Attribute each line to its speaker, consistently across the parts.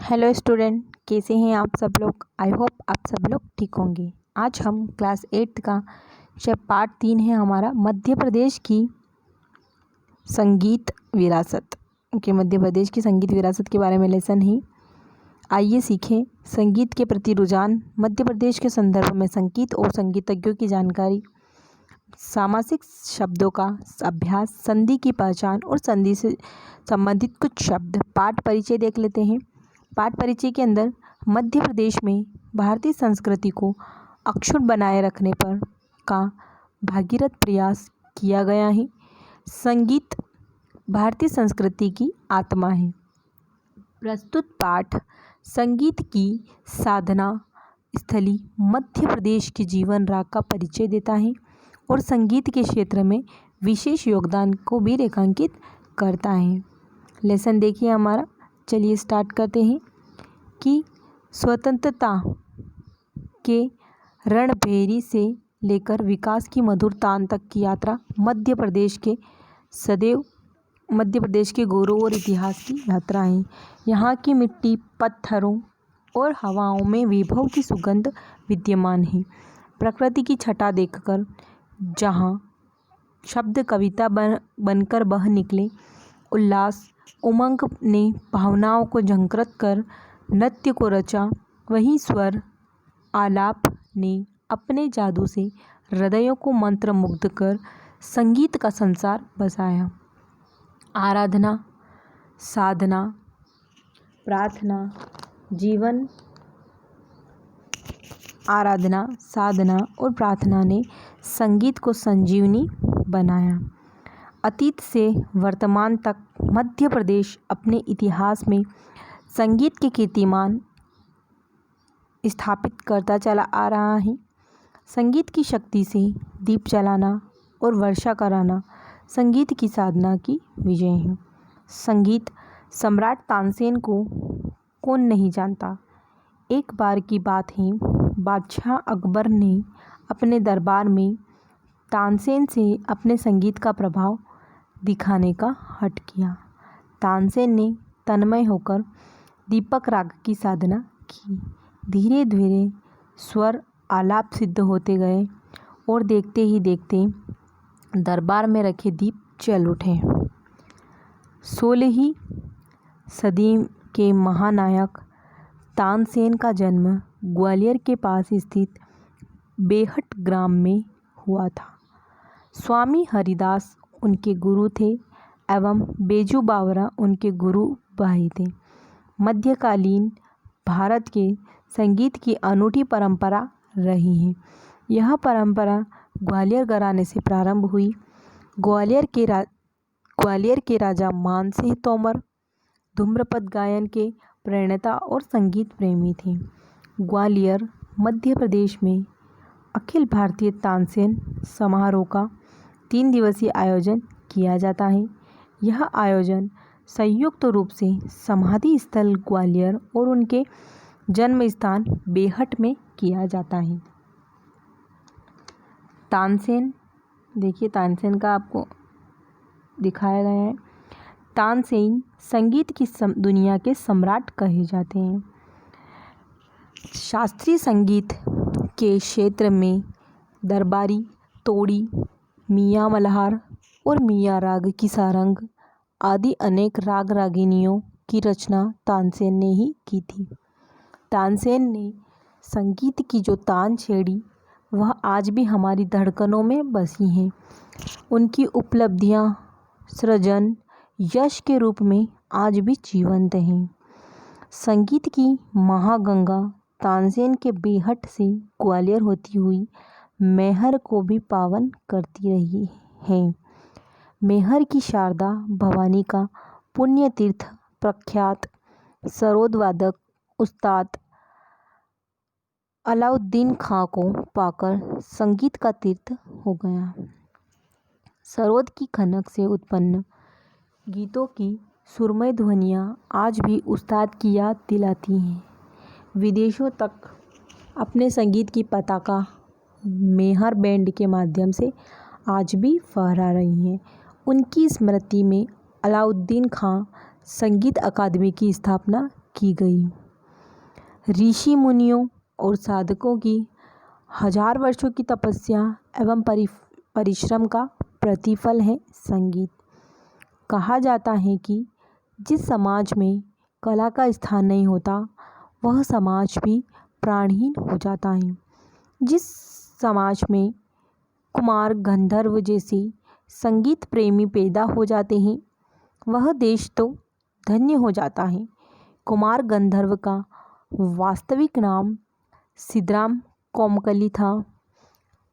Speaker 1: Hello student, कैसे हैं आप सब लोग। आई होप आप सब लोग ठीक होंगे। आज हम क्लास 8 का पार्ट 3 है हमारा मध्य प्रदेश की संगीत विरासत। मध्य प्रदेश की संगीत विरासत के बारे में लेसन ही आइए सीखें। संगीत के प्रति रुझान, मध्य प्रदेश के संदर्भ में संगीत और संगीतज्ञों की जानकारी, सामासिक शब्दों का अभ्यास, संधि की पहचान और संधि से संबंधित कुछ शब्द। पाठ परिचय देख लेते हैं। पाठ परिचय के अंदर मध्य प्रदेश में भारतीय संस्कृति को अक्षुण्ण बनाए रखने पर का भागीरथ प्रयास किया गया है। संगीत भारतीय संस्कृति की आत्मा है। प्रस्तुत पाठ संगीत की साधना स्थली मध्य प्रदेश के जीवन राग का परिचय देता है और संगीत के क्षेत्र में विशेष योगदान को भी रेखांकित करता है। लेसन देखिए हमारा। चलिए स्टार्ट करते हैं कि स्वतंत्रता के रणभेरी से लेकर विकास की मधुर तान तक की यात्रा मध्य प्रदेश के गौरव और इतिहास की यात्रा है। यहाँ की मिट्टी, पत्थरों और हवाओं में विभव की सुगंध विद्यमान है। प्रकृति की छटा देखकर जहाँ शब्द कविता बनकर बह निकले, उल्लास उमंग ने भावनाओं को झंकृत कर नृत्य को रचा, वहीं स्वर आलाप ने अपने जादू से हृदयों को मंत्रमुग्ध कर संगीत का संसार बसाया। आराधना, साधना, प्रार्थना और प्रार्थना ने संगीत को संजीवनी बनाया। अतीत से वर्तमान तक मध्य प्रदेश अपने इतिहास में संगीत के कीर्तिमान स्थापित करता चला आ रहा है। संगीत की शक्ति से दीप जलाना और वर्षा कराना संगीत की साधना की विजय है। संगीत सम्राट तानसेन को कौन नहीं जानता। एक बार की बात है, बादशाह अकबर ने अपने दरबार में तानसेन से अपने संगीत का प्रभाव दिखाने का हठ किया। तानसेन ने तन्मय होकर दीपक राग की साधना की। धीरे धीरे स्वर आलाप सिद्ध होते गए और देखते ही देखते दरबार में रखे दीप जल उठे। 16वीं सदी के महानायक तानसेन का जन्म ग्वालियर के पास स्थित बेहट ग्राम में हुआ था। स्वामी हरिदास उनके गुरु थे एवं बेजू बावरा उनके गुरु भाई थे। मध्यकालीन भारत के संगीत की अनूठी परंपरा रही है। यह परंपरा ग्वालियर घराने से प्रारंभ हुई। ग्वालियर के राजा मानसिंह तोमर धूम्रपद गायन के प्रणेता और संगीत प्रेमी थे। ग्वालियर मध्य प्रदेश में अखिल भारतीय तानसेन समारोह का 3 दिवसीय आयोजन किया जाता है। यह आयोजन संयुक्त रूप से समाधि स्थल ग्वालियर और उनके जन्म स्थान बेहट में किया जाता है। तानसेन देखिए, तानसेन का आपको दिखाया गया है। तानसेन संगीत की दुनिया के सम्राट कहे जाते हैं। शास्त्रीय संगीत के क्षेत्र में दरबारी, तोड़ी, मियाँ मल्हार और मियाँ राग की सारंग आदि अनेक राग रागिनियों की रचना तानसेन ने ही की थी। तानसेन ने संगीत की जो तान छेड़ी वह आज भी हमारी धड़कनों में बसी हैं। उनकी उपलब्धियां सृजन यश के रूप में आज भी जीवंत हैं। संगीत की महागंगा तानसेन के बेहट से ग्वालियर होती हुई मैहर को भी पावन करती रही है। मैहर की शारदा भवानी का पुण्य तीर्थ प्रख्यात सरोद वादक उस्ताद अलाउद्दीन खां को पाकर संगीत का तीर्थ हो गया। सरोद की खनक से उत्पन्न गीतों की सुरमय ध्वनियाँ आज भी उस्ताद की याद दिलाती हैं। विदेशों तक अपने संगीत की पताका मैहर बैंड के माध्यम से आज भी फहरा रही हैं। उनकी स्मृति में अलाउद्दीन खां संगीत अकादमी की स्थापना की गई। ऋषि मुनियों और साधकों की हजार वर्षों की तपस्या एवं परिश्रम का प्रतिफल है संगीत। कहा जाता है कि जिस समाज में कला का स्थान नहीं होता वह समाज भी प्राणहीन हो जाता है। जिस समाज में कुमार गंधर्व जैसे संगीत प्रेमी पैदा हो जाते हैं वह देश तो धन्य हो जाता है। कुमार गंधर्व का वास्तविक नाम सिद्धराम कोमकली था।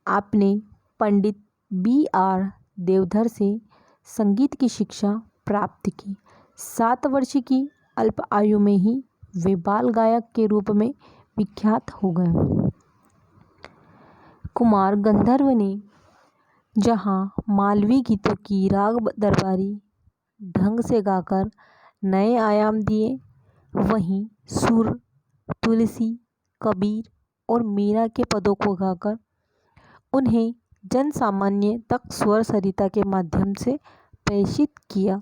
Speaker 1: आपने पंडित B.R. देवधर से संगीत की शिक्षा प्राप्त की। 7 वर्ष की अल्प आयु में ही वे बाल गायक के रूप में विख्यात हो गए। कुमार गंधर्व ने जहाँ मालवी गीतों की राग दरबारी ढंग से गाकर नए आयाम दिए, वहीं सुर, तुलसी, कबीर और मीरा के पदों को गाकर उन्हें जन सामान्य तक स्वर सरिता के माध्यम से प्रेषित किया।